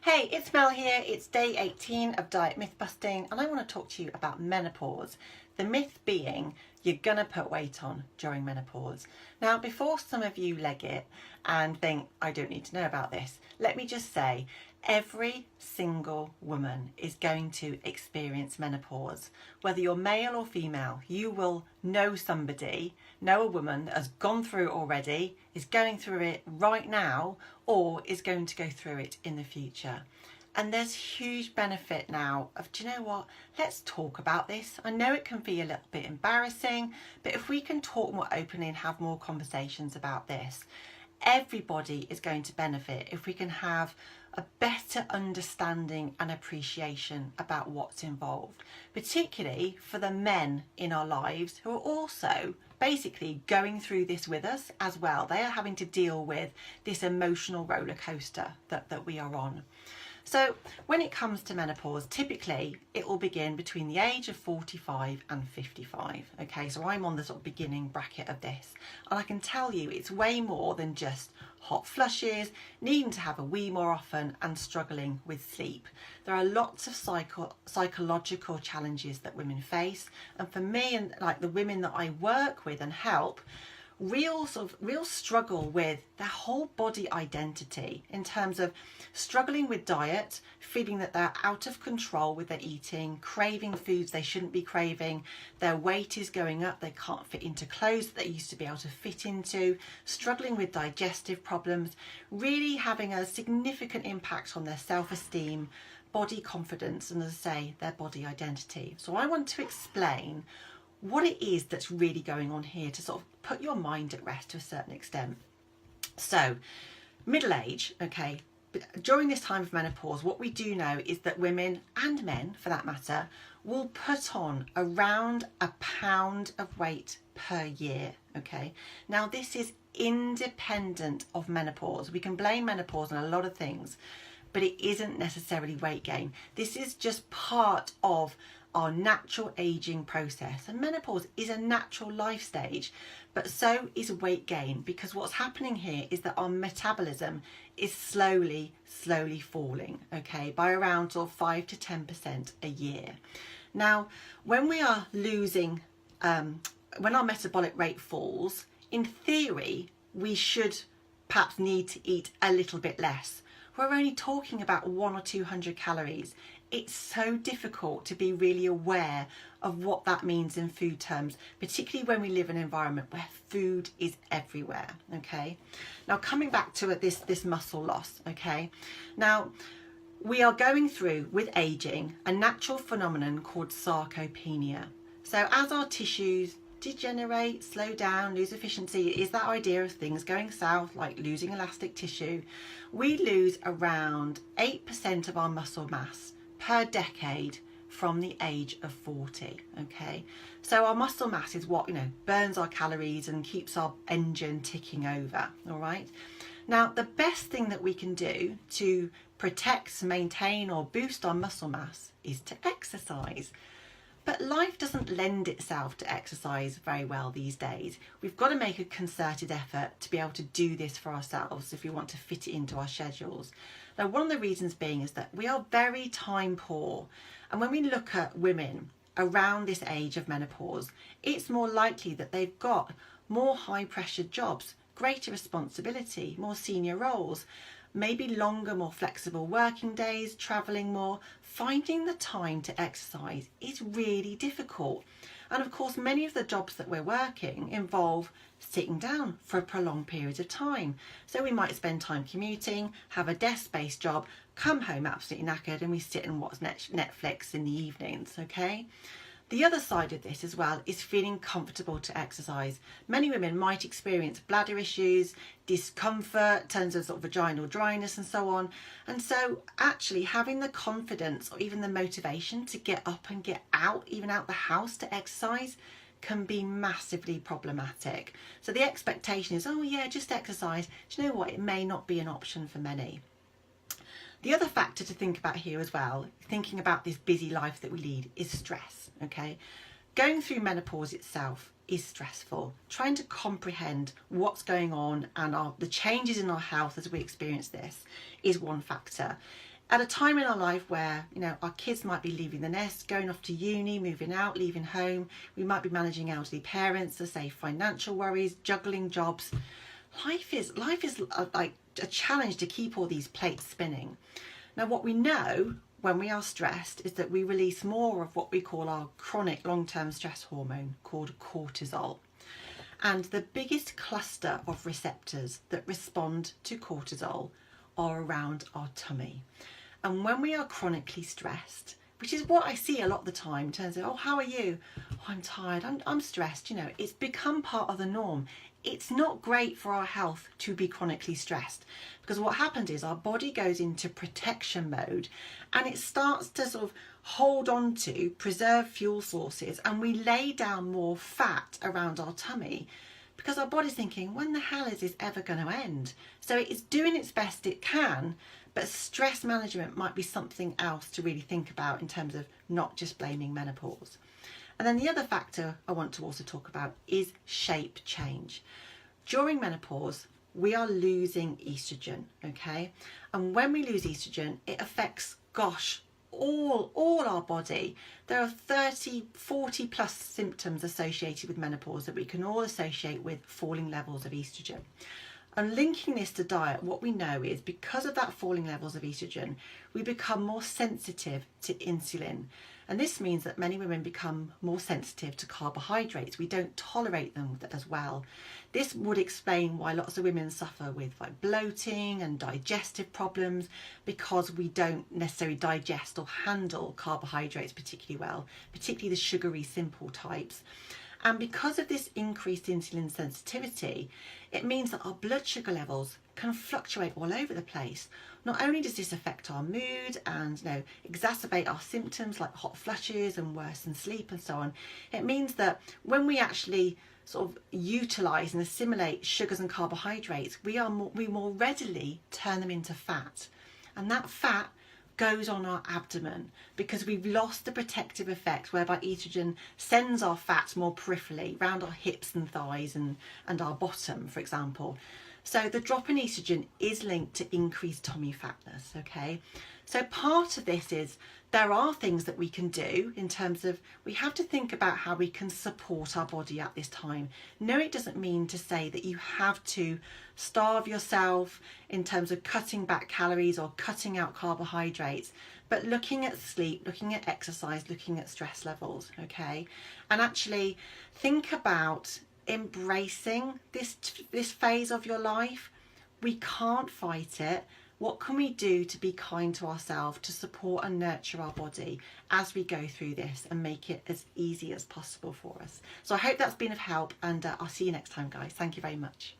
Hey, it's Mel here. It's day 18 of Diet Myth Busting, and I want to talk to you about menopause. The myth being you're gonna put weight on during menopause. Now, before some of you leg it and think I don't need to know about this, let me just say every single woman is going to experience menopause. Whether you're male or female, you will know somebody, know a woman that has gone through it already, is going through it right now, or is going to go through it in the future. And there's huge benefit now of, do you know what, let's talk about this. I know it can be a little bit embarrassing, but if we can talk more openly and have more conversations about this, everybody is going to benefit if we can have a better understanding and appreciation about what's involved, particularly for the men in our lives who are also basically going through this with us as well. They are having to deal with this emotional roller coaster that we are on. So when it comes to menopause, typically it will begin between the age of 45 and 55. Okay, so I'm on the sort of beginning bracket of this, and I can tell you it's way more than just hot flushes, needing to have a wee more often, and struggling with sleep. There are lots of psychological challenges that women face, and for me and like the women that I work with and help, real struggle with their whole body identity in terms of struggling with diet, feeling that they're out of control with their eating, craving foods they shouldn't be craving, their weight is going up, they can't fit into clothes that they used to be able to fit into, struggling with digestive problems, really having a significant impact on their self-esteem, body confidence, and as I say, their body identity. So I want to explain what it is that's really going on here to sort of put your mind at rest to a certain extent. So middle age, okay, during this time of menopause, what we do know is that women and men for that matter will put on around a pound of weight per year. Okay, now this is independent of menopause. We can blame menopause on a lot of things, but it isn't necessarily weight gain. This is just part of our natural aging process, and menopause is a natural life stage, but so is weight gain, because what's happening here is that our metabolism is slowly falling, okay, by around sort of 5 to 10% a year. Now when we are losing when our metabolic rate falls, in theory we should perhaps need to eat a little bit less. We're only talking about 100 or 200 calories. It's so difficult to be really aware of what that means in food terms, particularly when we live in an environment where food is everywhere. Okay, now coming back to this muscle loss. Okay, now we are going through with aging a natural phenomenon called sarcopenia. So as our tissues degenerate, slow down, lose efficiency, is that idea of things going south, like losing elastic tissue, we lose around 8% of our muscle mass per decade from the age of 40. Okay, so our muscle mass is what, you know, burns our calories and keeps our engine ticking over. All right, now the best thing that we can do to protect, maintain, or boost our muscle mass is to exercise. But life doesn't lend itself to exercise very well these days. We've got to make a concerted effort to be able to do this for ourselves if we want to fit it into our schedules. Now, one of the reasons being is that we are very time poor. And when we look at women around this age of menopause, it's more likely that they've got more high pressure jobs, greater responsibility, more senior roles, maybe longer, more flexible working days, travelling more. Finding the time to exercise is really difficult. And of course, many of the jobs that we're working involve sitting down for a prolonged period of time. So we might spend time commuting, have a desk-based job, come home absolutely knackered, and we sit and watch Netflix in the evenings, okay? The other side of this as well is feeling comfortable to exercise. Many women might experience bladder issues, discomfort, terms of sort of vaginal dryness and so on. And so actually having the confidence or even the motivation to get up and get out, even out the house to exercise, can be massively problematic. So the expectation is, oh yeah, just exercise. Do you know what? It may not be an option for many. The other factor to think about here as well, thinking about this busy life that we lead, is stress. Okay, going through menopause itself is stressful. Trying to comprehend what's going on and the changes in our health as we experience this is one factor. at a time in our life where, you know, our kids might be leaving the nest, going off to uni, moving out, leaving home. We might be managing elderly parents, let's say financial worries, juggling jobs. Life is like a challenge to keep all these plates spinning. Now, what we know when we are stressed is that we release more of what we call our chronic long-term stress hormone called cortisol. And the biggest cluster of receptors that respond to cortisol are around our tummy. And when we are chronically stressed, which is what I see a lot of the time in terms of, oh, how are you? Oh, I'm tired, I'm stressed, you know, it's become part of the norm. It's not great for our health to be chronically stressed, because what happens is our body goes into protection mode and it starts to sort of hold on to preserve fuel sources, and we lay down more fat around our tummy because our body's thinking, when the hell is this ever going to end? So it's doing its best it can, but stress management might be something else to really think about in terms of not just blaming menopause. And then the other factor I want to also talk about is shape change. During menopause, we are losing estrogen, okay? And when we lose estrogen, it affects, gosh, all our body. There are 30, 40 plus symptoms associated with menopause that we can all associate with falling levels of estrogen. And linking this to diet, what we know is because of that falling levels of estrogen, we become more sensitive to insulin. And this means that many women become more sensitive to carbohydrates. We don't tolerate them as well. This would explain why lots of women suffer with like bloating and digestive problems, because we don't necessarily digest or handle carbohydrates particularly well, particularly the sugary simple types. And because of this increased insulin sensitivity, it means that our blood sugar levels can fluctuate all over the place. Not only does this affect our mood and, you know, exacerbate our symptoms like hot flushes and worsen sleep and so on, it means that when we actually sort of utilize and assimilate sugars and carbohydrates, we more readily turn them into fat. And that fat goes on our abdomen because we've lost the protective effect whereby estrogen sends our fat more peripherally around our hips and thighs and our bottom, for example. So the drop in estrogen is linked to increased tummy fatness, okay? So part of this is there are things that we can do in terms of we have to think about how we can support our body at this time. No, it doesn't mean to say that you have to starve yourself in terms of cutting back calories or cutting out carbohydrates, but looking at sleep, looking at exercise, looking at stress levels, okay? And actually think about embracing this phase of your life. We can't fight it. What can we do to be kind to ourselves, to support and nurture our body as we go through this and make it as easy as possible for us? So I hope that's been of help, and I'll see you next time, guys. Thank you very much.